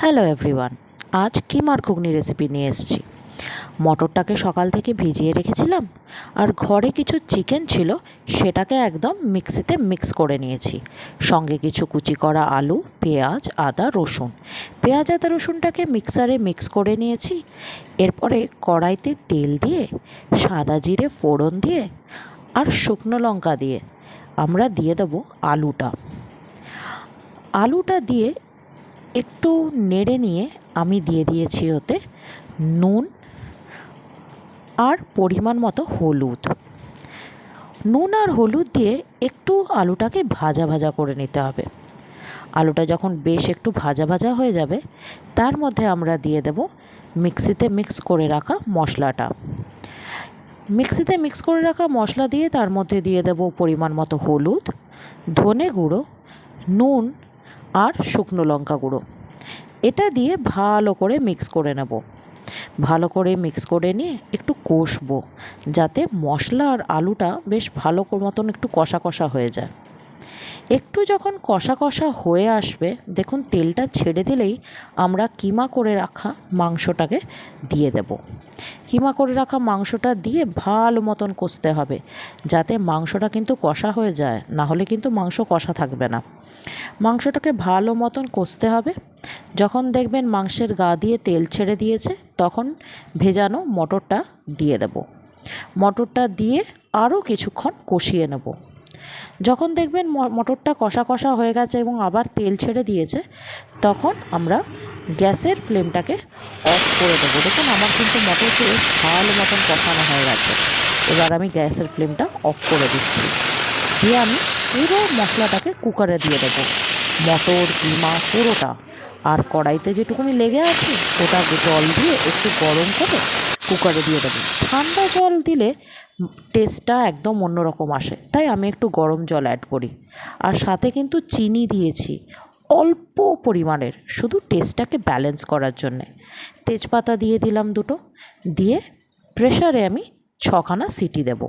Hello everyone, আজ কিমার ঘুগনি recipe নিয়ে এসেছি। মটরটাকে সকাল থেকে ভিজিয়ে রেখেছিলাম, আর ঘরে কিছু চিকেন ছিল, সেটাকে একদম মিক্সিতে মিক্স করে নিয়েছি। সঙ্গে কিছু কুচি করা আলু, পেঁয়াজ, আদা, রসুন। পেঁয়াজ আদা রসুনটাকে মিক্সারে মিক্স করে নিয়েছি। এরপরে কড়াইতে তেল দিয়ে, সাদা জিরে ফোড়ন দিয়ে আর শুকনো লঙ্কা দিয়ে আমরা দিয়ে দেবো আলুটা দিয়ে একটু নেড়ে নিয়ে আমি দিয়ে দিয়েছি ওতে নুন আর পরিমাণ মতো হলুদ। নুন আর হলুদ দিয়ে একটু আলুটাকে ভাজা ভাজা করে নিতে হবে। আলুটা যখন বেশ একটু ভাজা ভাজা হয়ে যাবে, তার মধ্যে আমরা দিয়ে দেব মিক্সিতে মিক্স করে রাখা মশলাটা। মিক্সিতে মিক্স করে রাখা মশলা দিয়ে তার মধ্যে দিয়ে দেব পরিমাণ মতো হলুদ, ধনে গুঁড়ো, নুন আর শুকনো লঙ্কা গুঁড়ো। এটা দিয়ে ভালো করে মিক্স করে নেব। ভালো করে মিক্স করে নিয়ে একটু কষবো, যাতে মশলা আর আলুটা বেশ ভালো মতন একটু কষা কষা হয়ে যায়। একটু যখন কষা কষা হয়ে আসবে, দেখুন তেলটা ছেড়ে দিলেই আমরা কিমা করে রাখা মাংসটাকে দিয়ে দেব। কিমা করে রাখা মাংসটা দিয়ে ভালো মতন কষতে হবে, যাতে মাংসটা কিন্তু কষা হয়ে যায়, না হলে কিন্তু মাংস কষা থাকবে না। মাংসটাকে ভালো মতন কষতে হবে। যখন দেখবেন মাংসের গা দিয়ে তেল ছেড়ে দিয়েছে, তখন ভেজানো মটরটা দিয়ে দেব। মটরটা দিয়ে আরও কিছুক্ষণ কষিয়ে নেব। যখন দেখবেন মটরটা কষা কষা হয়ে গেছে এবং আবার তেল ছেড়ে দিয়েছে, তখন আমরা গ্যাসের ফ্লেমটাকে অফ করে দেবো। দেখুন আমার কিন্তু মটরটি ভালো মতন কষানো হয়ে গেছে। এবার আমি গ্যাসের ফ্লেমটা অফ করে দিচ্ছি, দিয়ে আমি পুরো মশলাটাকে কুকারে দিয়ে দেবো। মটর, কিমা পুরোটা, আর কড়াইতে যেটুকুনি লেগে আছে ওটা জল দিয়ে একটু গরম করে কুকারে দিয়ে দেবো। ঠান্ডা জল দিলে টেস্টটা একদম অন্যরকম আসে, তাই আমি একটু গরম জল অ্যাড করি। আর সাথে কিন্তু চিনি দিয়েছি অল্প পরিমাণের, শুধু টেস্টটাকে ব্যালেন্স করার জন্যে। তেজপাতা দিয়ে দিলাম দুটো, দিয়ে প্রেসারে আমি 6খানা সিটি দেবো।